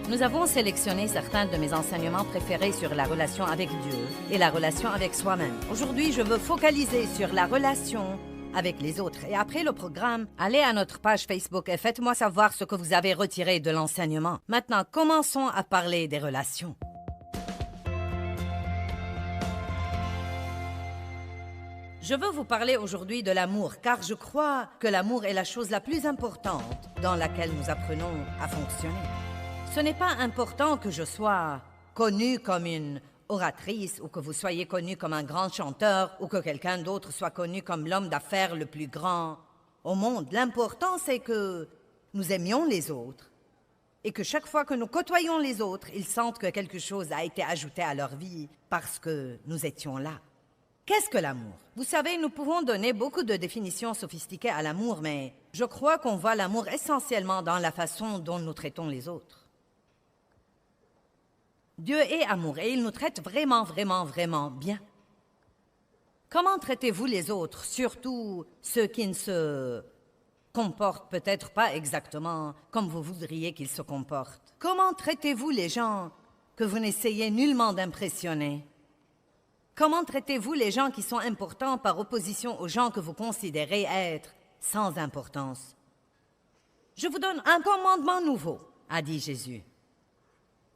Nous avons sélectionné certains de mes enseignements préférés sur la relation avec Dieu et la relation avec soi-même. Aujourd'hui, je veux focaliser sur la relation avec les autres. Et après le programme, allez à notre page Facebook et faites-moi savoir ce que vous avez retiré de l'enseignement. Maintenant, commençons à parler des relations. Je veux vous parler aujourd'hui de l'amour, car je crois que l'amour est la chose la plus importante dans laquelle nous apprenons à fonctionner. Ce n'est pas important que je sois connue comme une oratrice ou que vous soyez connu comme un grand chanteur ou que quelqu'un d'autre soit connu comme l'homme d'affaires le plus grand au monde. L'important, c'est que nous aimions les autres et que chaque fois que nous côtoyons les autres, ils sentent que quelque chose a été ajouté à leur vie parce que nous étions là. Qu'est-ce que l'amour? Vous savez, nous pouvons donner beaucoup de définitions sophistiquées à l'amour, mais je crois qu'on voit l'amour essentiellement dans la façon dont nous traitons les autres. Dieu est amour et il nous traite vraiment, vraiment, vraiment bien. Comment traitez-vous les autres, surtout ceux qui ne se comportent peut-être pas exactement comme vous voudriez qu'ils se comportent? Comment traitez-vous les gens que vous n'essayez nullement d'impressionner? Comment traitez-vous les gens qui sont importants par opposition aux gens que vous considérez être sans importance? Je vous donne un commandement nouveau, a dit Jésus.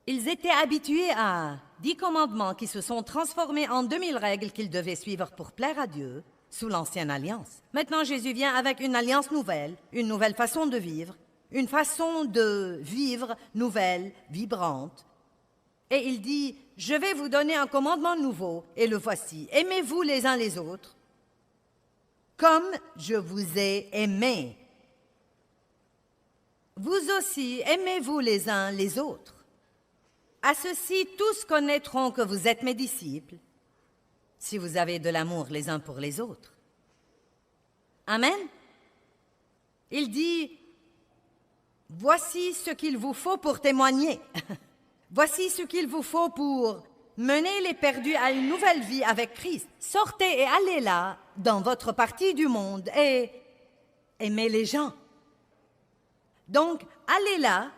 Ils étaient habitués à 10 commandements qui se sont transformés en 2000 règles qu'ils devaient suivre pour plaire à Dieu sous l'ancienne alliance. Maintenant, Jésus vient avec une alliance nouvelle, une nouvelle façon de vivre, une façon de vivre nouvelle, vibrante. Et il dit, je vais vous donner un commandement nouveau, et le voici. Aimez-vous les uns les autres, comme je vous ai aimé. Vous aussi, aimez-vous les uns les autres. À ceci, tous connaîtront que vous êtes mes disciples, si vous avez de l'amour les uns pour les autres. Amen. Il dit, voici ce qu'il vous faut pour témoigner. Voici ce qu'il vous faut pour mener les perdus à une nouvelle vie avec Christ. Sortez et allez là, dans votre partie du monde, et aimez les gens. Donc, allez là.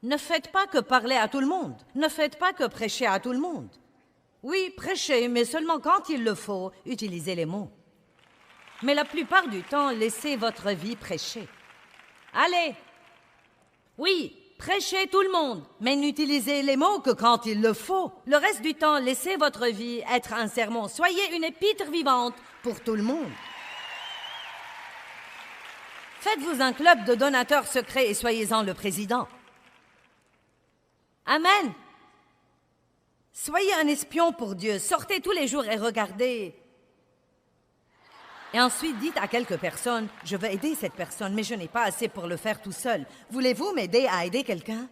Ne faites pas que parler à tout le monde. Ne faites pas que prêcher à tout le monde. Oui, prêchez, mais seulement quand il le faut, utilisez les mots. Mais la plupart du temps, laissez votre vie prêcher. Allez! Oui, prêchez tout le monde, mais n'utilisez les mots que quand il le faut. Le reste du temps, laissez votre vie être un sermon. Soyez une épître vivante pour tout le monde. Faites-vous un club de donateurs secrets et soyez-en le président. Amen. Soyez un espion pour Dieu. Sortez tous les jours et regardez. Et ensuite, dites à quelques personnes, je veux aider cette personne, mais je n'ai pas assez pour le faire tout seul. Voulez-vous m'aider à aider quelqu'un?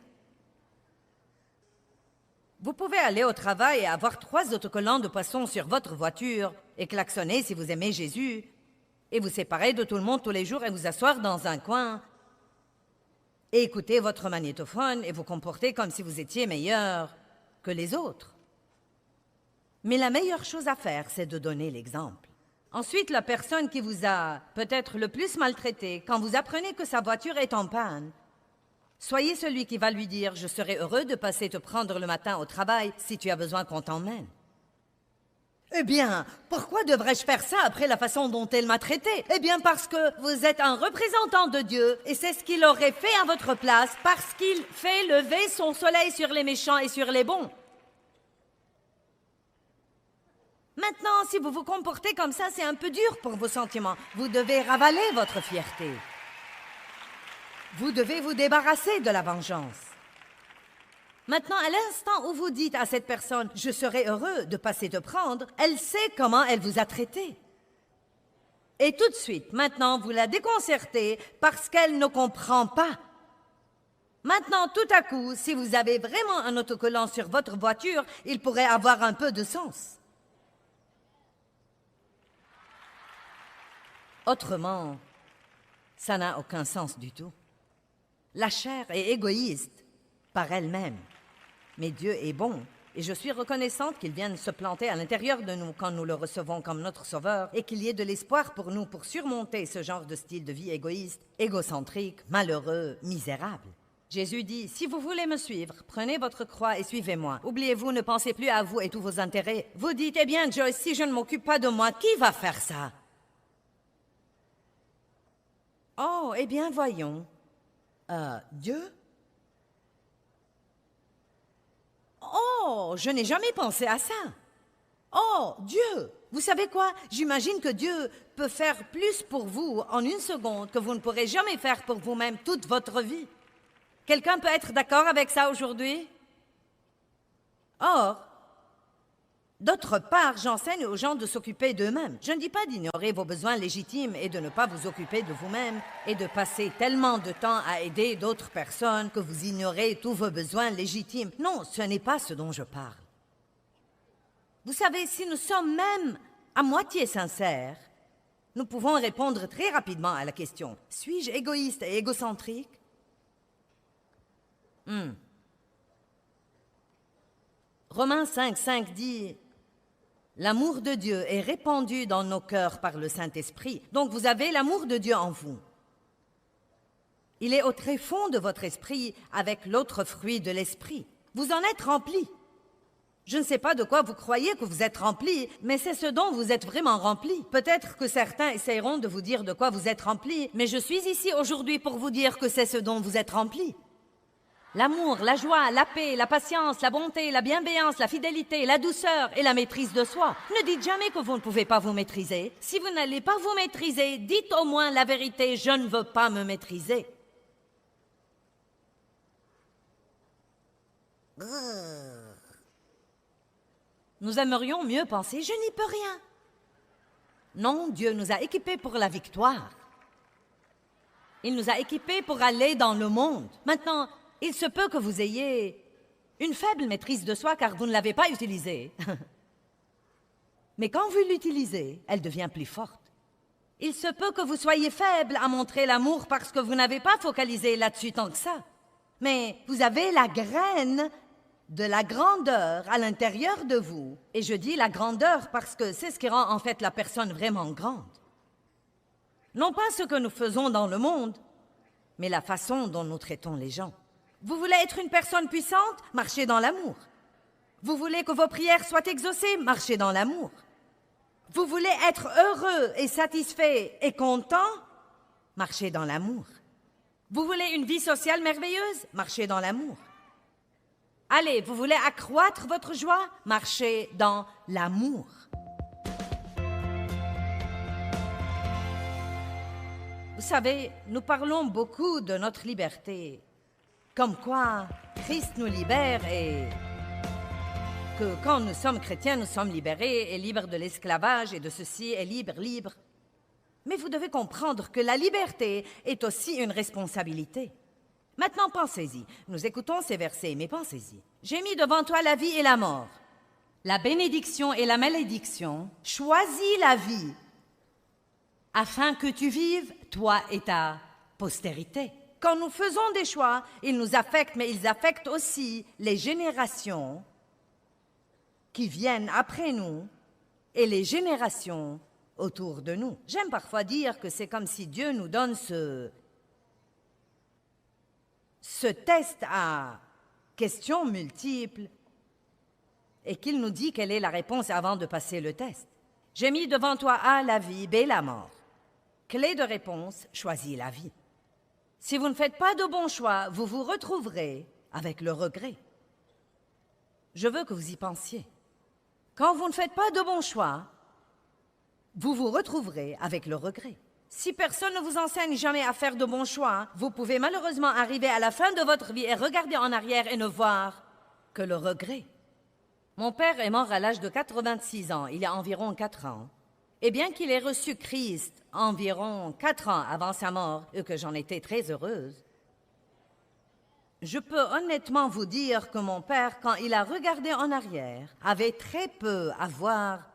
Vous pouvez aller au travail et avoir 3 autocollants de poissons sur votre voiture et klaxonner si vous aimez Jésus, et vous séparer de tout le monde tous les jours et vous asseoir dans un coin et écoutez votre magnétophone et vous comporter comme si vous étiez meilleur que les autres. Mais la meilleure chose à faire, c'est de donner l'exemple. Ensuite, la personne qui vous a peut-être le plus maltraité, quand vous apprenez que sa voiture est en panne, soyez celui qui va lui dire « Je serai heureux de passer te prendre le matin au travail si tu as besoin qu'on t'emmène. » Eh bien, pourquoi devrais-je faire ça après la façon dont elle m'a traité? Eh bien, parce que vous êtes un représentant de Dieu, et c'est ce qu'il aurait fait à votre place, parce qu'il fait lever son soleil sur les méchants et sur les bons. Maintenant, si vous vous comportez comme ça, c'est un peu dur pour vos sentiments. Vous devez ravaler votre fierté. Vous devez vous débarrasser de la vengeance. Maintenant, à l'instant où vous dites à cette personne « Je serai heureux de passer te prendre », elle sait comment elle vous a traité. Et tout de suite, maintenant, vous la déconcertez parce qu'elle ne comprend pas. Maintenant, tout à coup, si vous avez vraiment un autocollant sur votre voiture, il pourrait avoir un peu de sens. Autrement, ça n'a aucun sens du tout. La chair est égoïste par elle-même. Mais Dieu est bon, et je suis reconnaissante qu'il vienne se planter à l'intérieur de nous quand nous le recevons comme notre sauveur, et qu'il y ait de l'espoir pour nous pour surmonter ce genre de style de vie égoïste, égocentrique, malheureux, misérable. Jésus dit, si vous voulez me suivre, prenez votre croix et suivez-moi. Oubliez-vous, ne pensez plus à vous et tous vos intérêts. Vous dites, eh bien, Joyce, si je ne m'occupe pas de moi, qui va faire ça? Oh, eh bien, voyons. Dieu? Oh, je n'ai jamais pensé à ça. Oh, Dieu! Vous savez quoi? J'imagine que Dieu peut faire plus pour vous en une seconde que vous ne pourrez jamais faire pour vous-même toute votre vie. Quelqu'un peut être d'accord avec ça aujourd'hui? Or, d'autre part, j'enseigne aux gens de s'occuper d'eux-mêmes. Je ne dis pas d'ignorer vos besoins légitimes et de ne pas vous occuper de vous-même et de passer tellement de temps à aider d'autres personnes que vous ignorez tous vos besoins légitimes. Non, ce n'est pas ce dont je parle. Vous savez, si nous sommes même à moitié sincères, nous pouvons répondre très rapidement à la question « Suis-je égoïste et égocentrique ?» Romains 5:5 dit « L'amour de Dieu est répandu dans nos cœurs par le Saint-Esprit. » Donc vous avez l'amour de Dieu en vous. Il est au tréfonds de votre esprit avec l'autre fruit de l'esprit. Vous en êtes rempli. Je ne sais pas de quoi vous croyez que vous êtes rempli, mais c'est ce dont vous êtes vraiment rempli. Peut-être que certains essayeront de vous dire de quoi vous êtes rempli, mais je suis ici aujourd'hui pour vous dire que c'est ce dont vous êtes rempli. L'amour, la joie, la paix, la patience, la bonté, la bienveillance, la fidélité, la douceur et la maîtrise de soi. Ne dites jamais que vous ne pouvez pas vous maîtriser. Si vous n'allez pas vous maîtriser, dites au moins la vérité, je ne veux pas me maîtriser. Nous aimerions mieux penser, je n'y peux rien. Non, Dieu nous a équipés pour la victoire. Il nous a équipés pour aller dans le monde. Maintenant, il se peut que vous ayez une faible maîtrise de soi car vous ne l'avez pas utilisée. Mais quand vous l'utilisez, elle devient plus forte. Il se peut que vous soyez faible à montrer l'amour parce que vous n'avez pas focalisé là-dessus tant que ça. Mais vous avez la graine de la grandeur à l'intérieur de vous. Et je dis la grandeur parce que c'est ce qui rend en fait la personne vraiment grande. Non pas ce que nous faisons dans le monde, mais la façon dont nous traitons les gens. Vous voulez être une personne puissante? Marchez dans l'amour. Vous voulez que vos prières soient exaucées? Marchez dans l'amour. Vous voulez être heureux et satisfait et content? Marchez dans l'amour. Vous voulez une vie sociale merveilleuse? Marchez dans l'amour. Allez, vous voulez accroître votre joie? Marchez dans l'amour. Vous savez, nous parlons beaucoup de notre liberté, comme quoi Christ nous libère et que quand nous sommes chrétiens, nous sommes libérés et libres de l'esclavage et de ceci et libre. Mais vous devez comprendre que la liberté est aussi une responsabilité. Maintenant, pensez-y. Nous écoutons ces versets, mais pensez-y. J'ai mis devant toi la vie et la mort, la bénédiction et la malédiction. Choisis la vie, afin que tu vives, toi et ta postérité. Quand nous faisons des choix, ils nous affectent, mais ils affectent aussi les générations qui viennent après nous et les générations autour de nous. J'aime parfois dire que c'est comme si Dieu nous donne ce test à questions multiples et qu'il nous dit quelle est la réponse avant de passer le test. J'ai mis devant toi A, la vie, B, la mort. Clé de réponse, choisis la vie. Si vous ne faites pas de bons choix, vous vous retrouverez avec le regret. Je veux que vous y pensiez. Quand vous ne faites pas de bons choix, vous vous retrouverez avec le regret. Si personne ne vous enseigne jamais à faire de bons choix, vous pouvez malheureusement arriver à la fin de votre vie et regarder en arrière et ne voir que le regret. Mon père est mort à l'âge de 86 ans, il y a environ 4 ans. Et bien qu'il ait reçu Christ environ 4 ans avant sa mort et que j'en étais très heureuse, je peux honnêtement vous dire que mon père, quand il a regardé en arrière, avait très peu à voir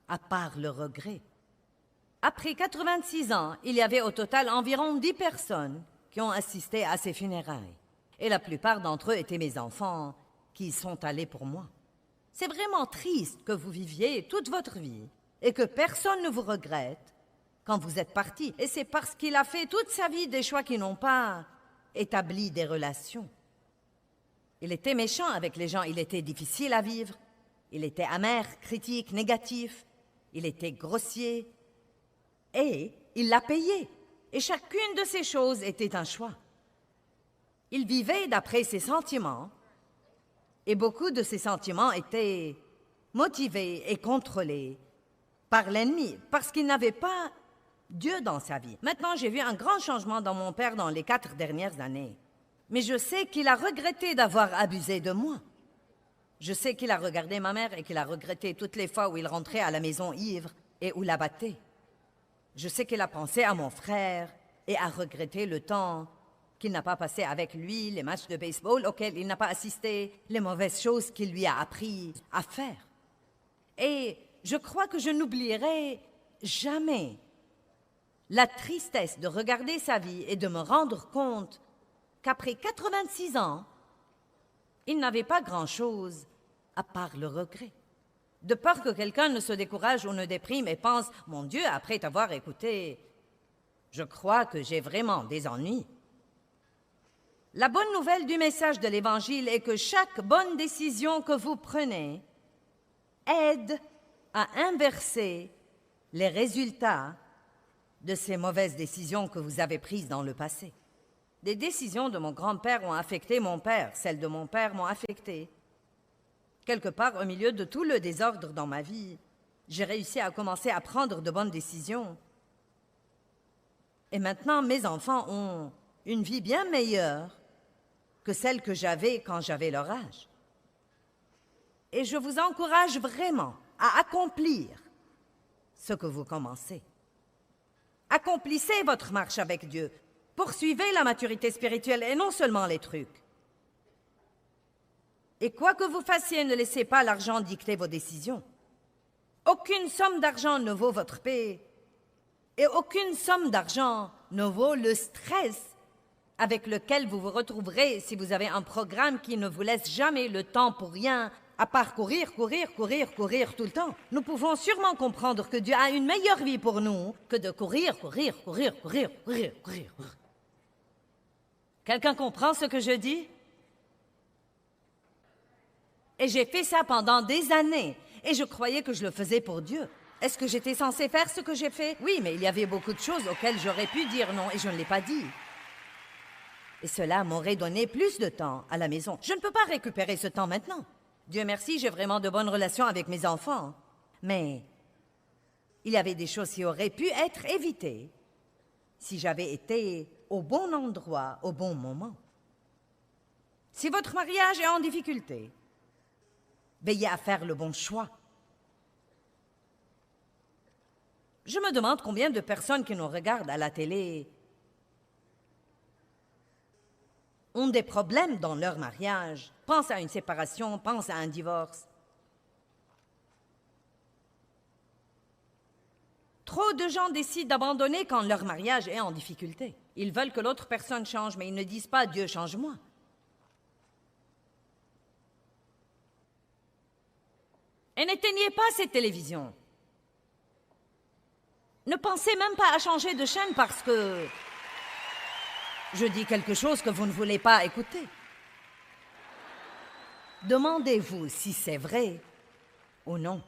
à part le regret. Après 86 ans, il y avait au total environ 10 personnes qui ont assisté à ses funérailles. Et la plupart d'entre eux étaient mes enfants qui y sont allés pour moi. C'est vraiment triste que vous viviez toute votre vie et que personne ne vous regrette quand vous êtes parti. Et c'est parce qu'il a fait toute sa vie des choix qui n'ont pas établi des relations. Il était méchant avec les gens, il était difficile à vivre, il était amer, critique, négatif, il était grossier, et il l'a payé. Et chacune de ces choses était un choix. Il vivait d'après ses sentiments, et beaucoup de ses sentiments étaient motivés et contrôlés par l'ennemi, parce qu'il n'avait pas Dieu dans sa vie. Maintenant, j'ai vu un grand changement dans mon père dans les 4 dernières années. Mais je sais qu'il a regretté d'avoir abusé de moi. Je sais qu'il a regardé ma mère et qu'il a regretté toutes les fois où il rentrait à la maison ivre et où la battait. Je sais qu'il a pensé à mon frère et a regretté le temps qu'il n'a pas passé avec lui, les matchs de baseball auxquels il n'a pas assisté, les mauvaises choses qu'il lui a appris à faire. Et je crois que je n'oublierai jamais la tristesse de regarder sa vie et de me rendre compte qu'après 86 ans, il n'avait pas grand-chose à part le regret. De peur que quelqu'un ne se décourage ou ne déprime et pense « Mon Dieu, après t'avoir écouté, je crois que j'ai vraiment des ennuis. » La bonne nouvelle du message de l'Évangile est que chaque bonne décision que vous prenez aide à inverser les résultats de ces mauvaises décisions que vous avez prises dans le passé. Des décisions de mon grand-père ont affecté mon père, celles de mon père m'ont affecté. Quelque part au milieu de tout le désordre dans ma vie, j'ai réussi à commencer à prendre de bonnes décisions. Et maintenant, mes enfants ont une vie bien meilleure que celle que j'avais quand j'avais leur âge. Et je vous encourage vraiment à accomplir ce que vous commencez. Accomplissez votre marche avec Dieu. Poursuivez la maturité spirituelle et non seulement les trucs. Et quoi que vous fassiez, ne laissez pas l'argent dicter vos décisions. Aucune somme d'argent ne vaut votre paix. Et aucune somme d'argent ne vaut le stress avec lequel vous vous retrouverez si vous avez un programme qui ne vous laisse jamais le temps pour rien, à part courir tout le temps. Nous pouvons sûrement comprendre que Dieu a une meilleure vie pour nous que de courir. Quelqu'un comprend ce que je dis? Et j'ai fait ça pendant des années, et je croyais que je le faisais pour Dieu. Est-ce que j'étais censée faire ce que j'ai fait? Oui, mais il y avait beaucoup de choses auxquelles j'aurais pu dire non, et je ne l'ai pas dit. Et cela m'aurait donné plus de temps à la maison. Je ne peux pas récupérer ce temps maintenant. Dieu merci, j'ai vraiment de bonnes relations avec mes enfants. Mais il y avait des choses qui auraient pu être évitées si j'avais été au bon endroit, au bon moment. Si votre mariage est en difficulté, veillez à faire le bon choix. Je me demande combien de personnes qui nous regardent à la télé ont des problèmes dans leur mariage, pensent à une séparation, pensent à un divorce. Trop de gens décident d'abandonner quand leur mariage est en difficulté. Ils veulent que l'autre personne change, mais ils ne disent pas « Dieu, change-moi ». Et n'éteignez pas cette télévision. Ne pensez même pas à changer de chaîne parce que je dis quelque chose que vous ne voulez pas écouter. Demandez-vous si c'est vrai ou non.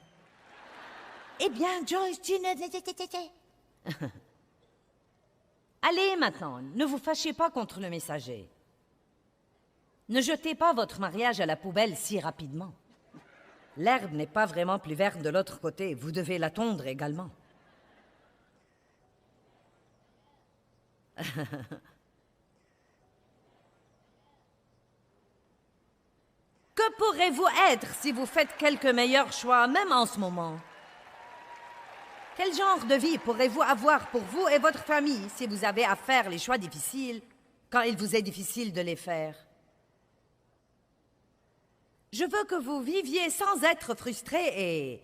Eh bien, Joyce, tu ne... Allez maintenant, ne vous fâchez pas contre le messager. Ne jetez pas votre mariage à la poubelle si rapidement. L'herbe n'est pas vraiment plus verte de l'autre côté, vous devez la tondre également. Que pourrez-vous être si vous faites quelques meilleurs choix, même en ce moment? Quel genre de vie pourrez-vous avoir pour vous et votre famille si vous avez à faire les choix difficiles quand il vous est difficile de les faire? Je veux que vous viviez sans être frustré et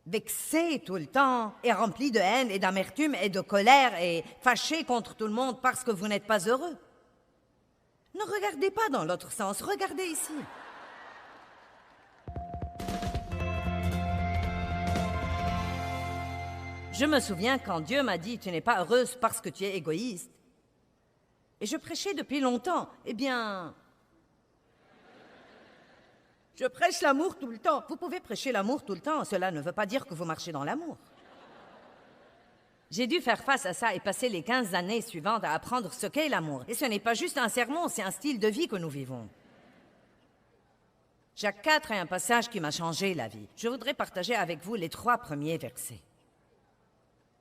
vexé tout le temps et rempli de haine et d'amertume et de colère et fâché contre tout le monde parce que vous n'êtes pas heureux. Ne regardez pas dans l'autre sens, regardez ici. Je me souviens quand Dieu m'a dit « Tu n'es pas heureuse parce que tu es égoïste ». Et je prêchais depuis longtemps. Eh bien, je prêche l'amour tout le temps. Vous pouvez prêcher l'amour tout le temps, cela ne veut pas dire que vous marchez dans l'amour. J'ai dû faire face à ça et passer les 15 années suivantes à apprendre ce qu'est l'amour. Et ce n'est pas juste un sermon, c'est un style de vie que nous vivons. Jacques 4 est un passage qui m'a changé la vie. Je voudrais partager avec vous les 3 premiers versets.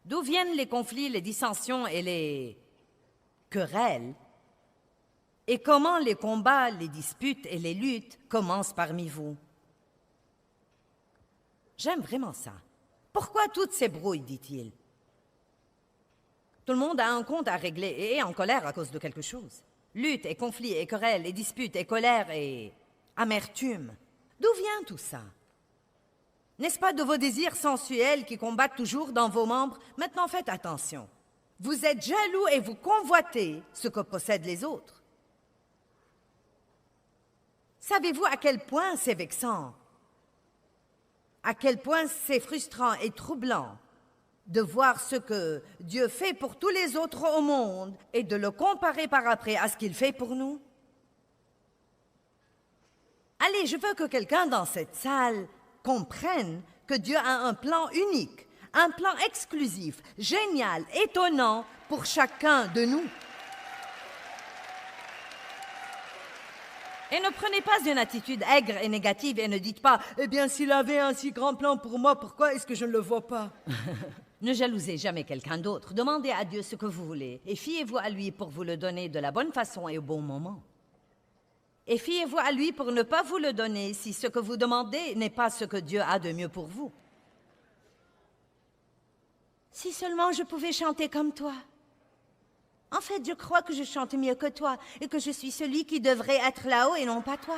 D'où viennent les conflits, les dissensions et les querelles? Et comment les combats, les disputes et les luttes commencent parmi vous? J'aime vraiment ça. Pourquoi toutes ces brouilles, dit-il? Tout le monde a un compte à régler et est en colère à cause de quelque chose. Lutte et conflits et querelles et disputes et colère et amertume. D'où vient tout ça? N'est-ce pas de vos désirs sensuels qui combattent toujours dans vos membres? Maintenant, faites attention. Vous êtes jaloux et vous convoitez ce que possèdent les autres. Savez-vous à quel point c'est vexant? À quel point c'est frustrant et troublant de voir ce que Dieu fait pour tous les autres au monde et de le comparer par après à ce qu'il fait pour nous? Allez, je veux que quelqu'un dans cette salle comprenne que Dieu a un plan unique, un plan exclusif, génial, étonnant pour chacun de nous. Et ne prenez pas une attitude aigre et négative et ne dites pas « Eh bien, s'il avait un si grand plan pour moi, pourquoi est-ce que je ne le vois pas ?» Ne jalousez jamais quelqu'un d'autre. Demandez à Dieu ce que vous voulez et fiez-vous à lui pour vous le donner de la bonne façon et au bon moment. Et fiez-vous à lui pour ne pas vous le donner si ce que vous demandez n'est pas ce que Dieu a de mieux pour vous. Si seulement je pouvais chanter comme toi. En fait, je crois que je chante mieux que toi et que je suis celui qui devrait être là-haut et non pas toi.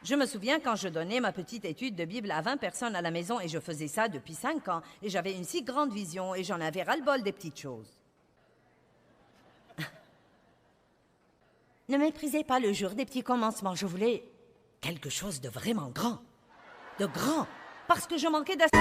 Je me souviens quand je donnais ma petite étude de Bible à 20 personnes à la maison et je faisais ça depuis 5 ans et j'avais une si grande vision et j'en avais ras-le-bol des petites choses. Ne méprisez pas le jour des petits commencements. Je voulais quelque chose de vraiment grand. De grand. Parce que je manquais d'assistance.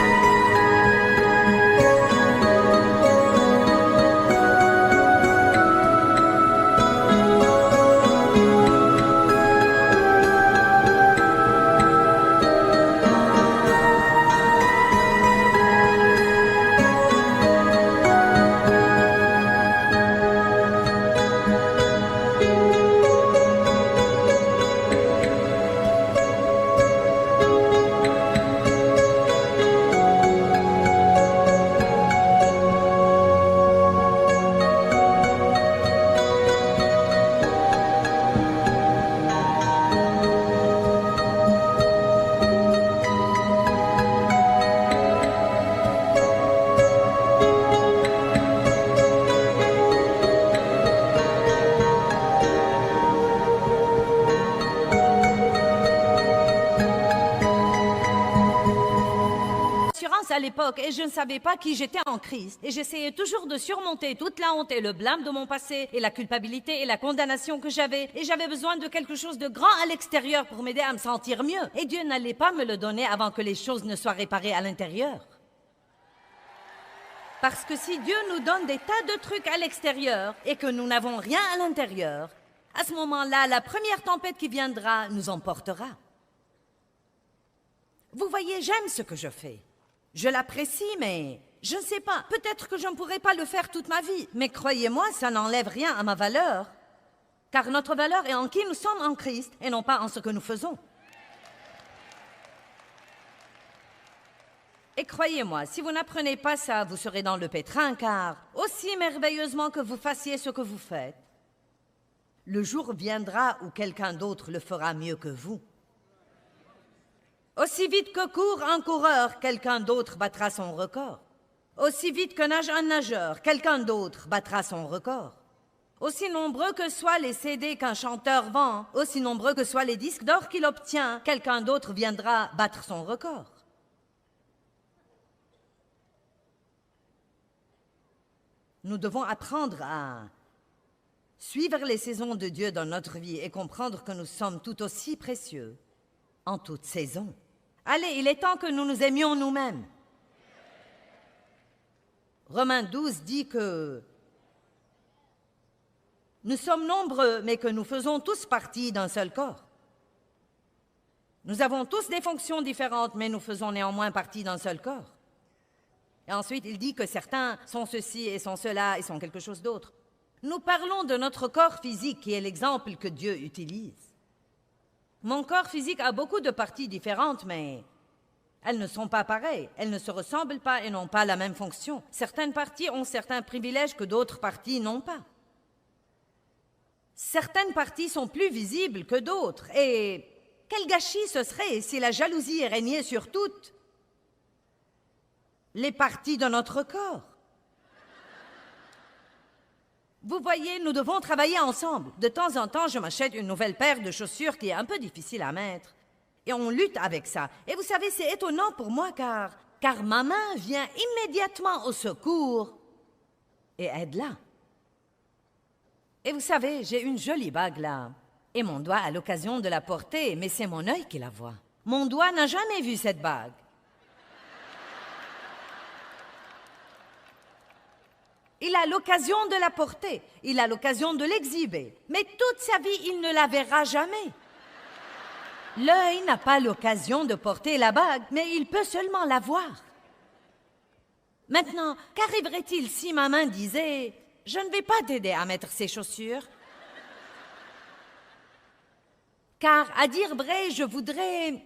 À l'époque et je ne savais pas qui j'étais en Christ et j'essayais toujours de surmonter toute la honte et le blâme de mon passé et la culpabilité et la condamnation que j'avais et j'avais besoin de quelque chose de grand à l'extérieur pour m'aider à me sentir mieux et Dieu n'allait pas me le donner avant que les choses ne soient réparées à l'intérieur. Parce que si Dieu nous donne des tas de trucs à l'extérieur et que nous n'avons rien à l'intérieur, à ce moment-là, la première tempête qui viendra nous emportera. Vous voyez, j'aime ce que je fais. Je l'apprécie, mais je ne sais pas. Peut-être que je ne pourrai pas le faire toute ma vie. Mais croyez-moi, ça n'enlève rien à ma valeur. Car notre valeur est en qui nous sommes en Christ et non pas en ce que nous faisons. Et croyez-moi, si vous n'apprenez pas ça, vous serez dans le pétrin, car aussi merveilleusement que vous fassiez ce que vous faites, le jour viendra où quelqu'un d'autre le fera mieux que vous. Aussi vite que court un coureur, quelqu'un d'autre battra son record. Aussi vite que nage un nageur, quelqu'un d'autre battra son record. Aussi nombreux que soient les CD qu'un chanteur vend, aussi nombreux que soient les disques d'or qu'il obtient, quelqu'un d'autre viendra battre son record. Nous devons apprendre à suivre les saisons de Dieu dans notre vie et comprendre que nous sommes tout aussi précieux en toute saison. Allez, il est temps que nous nous aimions nous-mêmes. Romains 12 dit que Nous sommes nombreux, mais que nous faisons tous partie d'un seul corps. Nous avons tous des fonctions différentes, mais nous faisons néanmoins partie d'un seul corps. Et ensuite, il dit que certains sont ceci et sont cela et sont quelque chose d'autre. Nous parlons de notre corps physique qui est l'exemple que Dieu utilise. Mon corps physique a beaucoup de parties différentes, mais elles ne sont pas pareilles. Elles ne se ressemblent pas et n'ont pas la même fonction. Certaines parties ont certains privilèges que d'autres parties n'ont pas. Certaines parties sont plus visibles que d'autres. Et quel gâchis ce serait si la jalousie régnait sur toutes les parties de notre corps. Vous voyez, nous devons travailler ensemble. De temps en temps, je m'achète une nouvelle paire de chaussures qui est un peu difficile à mettre. Et on lutte avec ça. Et vous savez, c'est étonnant pour moi car ma main vient immédiatement au secours et aide là. Et vous savez, j'ai une jolie bague là. Et mon doigt a l'occasion de la porter, mais c'est mon œil qui la voit. Mon doigt n'a jamais vu cette bague. Il a l'occasion de la porter, il a l'occasion de l'exhiber, mais toute sa vie, il ne la verra jamais. L'œil n'a pas l'occasion de porter la bague, mais il peut seulement la voir. Maintenant, qu'arriverait-il si ma main disait « Je ne vais pas t'aider à mettre ces chaussures » car, à dire vrai, je voudrais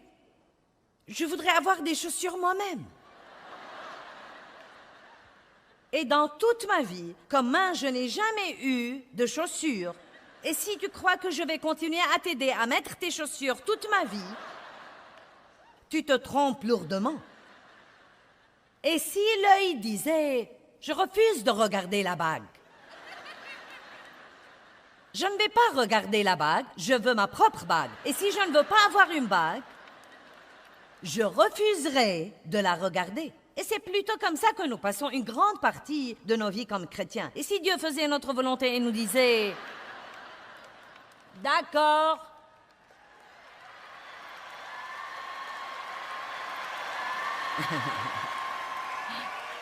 avoir des chaussures moi-même. Et dans toute ma vie, comme main, je n'ai jamais eu de chaussures. Et si tu crois que je vais continuer à t'aider à mettre tes chaussures toute ma vie, tu te trompes lourdement. Et si l'œil disait « Je refuse de regarder la bague », je ne vais pas regarder la bague, je veux ma propre bague. Et si je ne veux pas avoir une bague, je refuserai de la regarder. Et c'est plutôt comme ça que nous passons une grande partie de nos vies comme chrétiens. Et si Dieu faisait notre volonté et nous disait « D'accord ».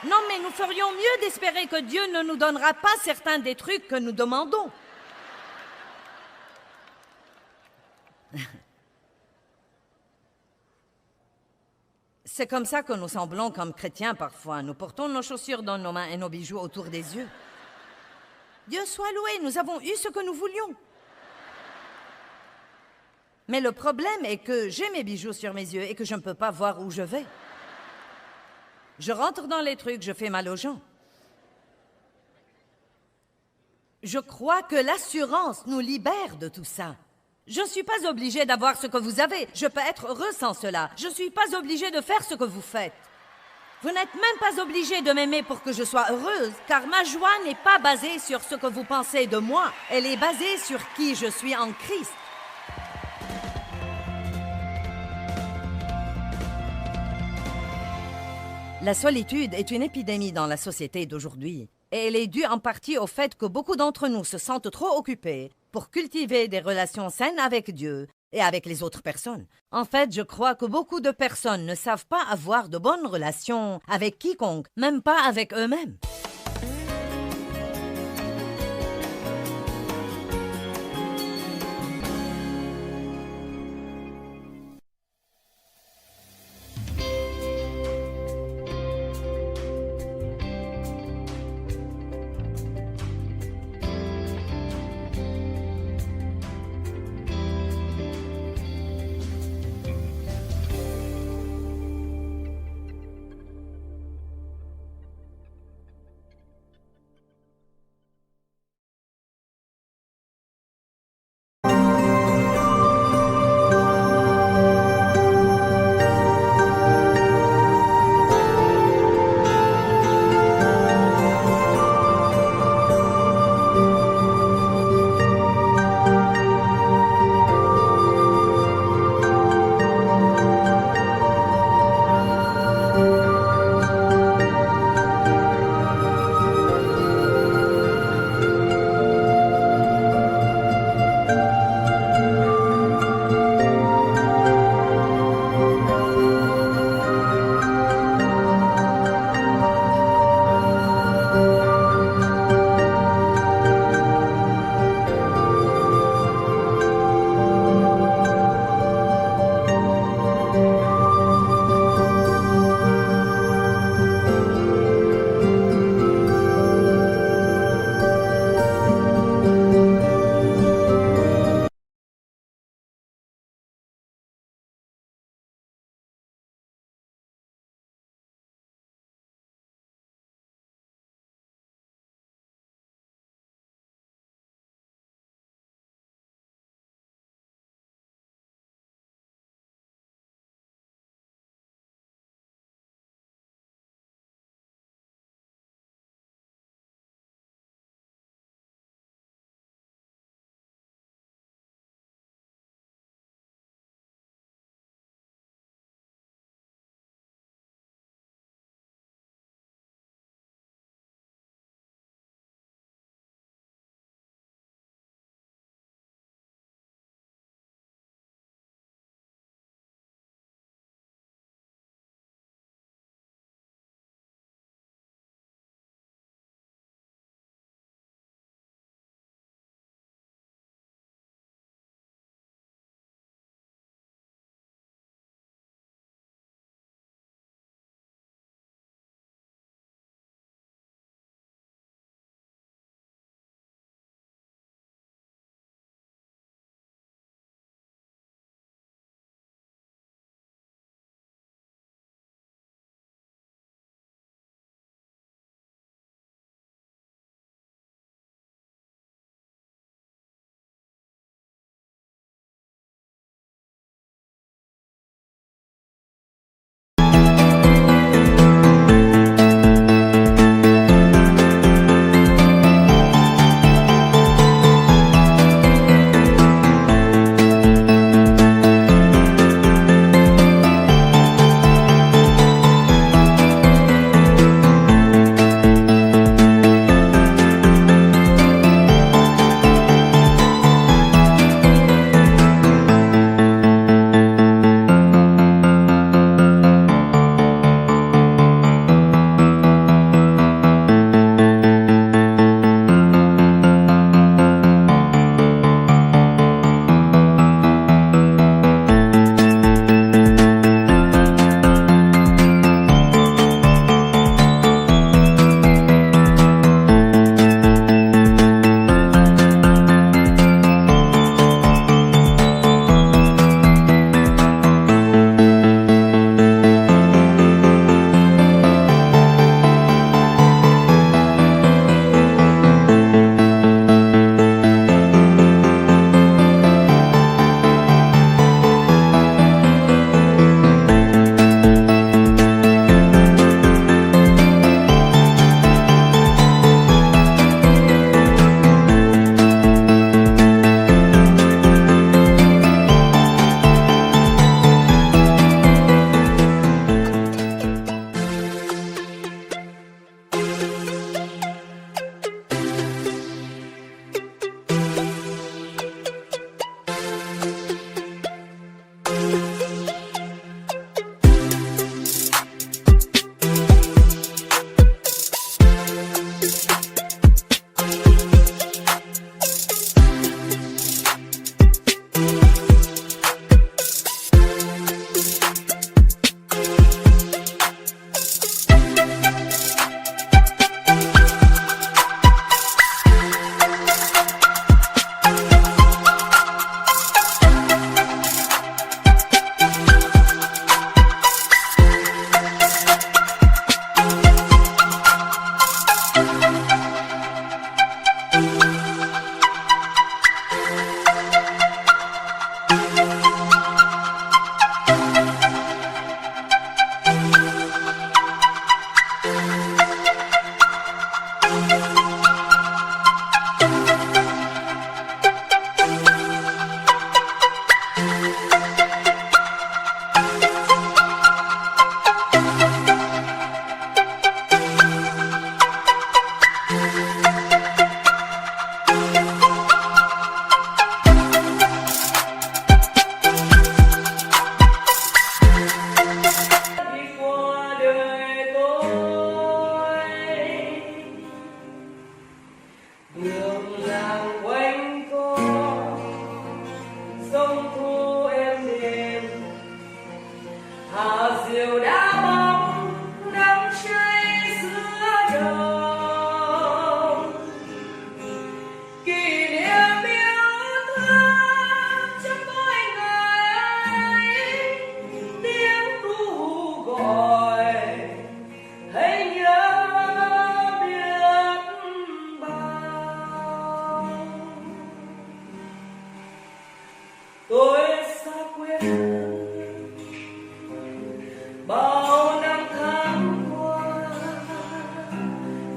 Non, mais nous ferions mieux d'espérer que Dieu ne nous donnera pas certains des trucs que nous demandons. C'est comme ça que nous semblons comme chrétiens parfois. Nous portons nos chaussures dans nos mains et nos bijoux autour des yeux. Dieu soit loué, nous avons eu ce que nous voulions. Mais le problème est que j'ai mes bijoux sur mes yeux et que je ne peux pas voir où je vais. Je rentre dans les trucs, je fais mal aux gens. Je crois que l'assurance nous libère de tout ça. Je ne suis pas obligée d'avoir ce que vous avez. Je peux être heureux sans cela. Je ne suis pas obligée de faire ce que vous faites. Vous n'êtes même pas obligé de m'aimer pour que je sois heureuse, car ma joie n'est pas basée sur ce que vous pensez de moi. Elle est basée sur qui je suis en Christ. La solitude est une épidémie dans la société d'aujourd'hui. Et elle est due en partie au fait que beaucoup d'entre nous se sentent trop occupés pour cultiver des relations saines avec Dieu et avec les autres personnes. En fait, je crois que beaucoup de personnes ne savent pas avoir de bonnes relations avec quiconque, même pas avec eux-mêmes. tôi xa quê bao năm tháng qua,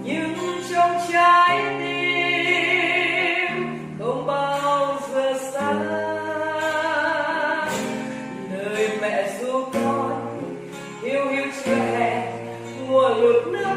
nhưng trong trái tim không bao giờ xa. Lời mẹ ru con hiu hiu chưa hẹn mùa lụt nước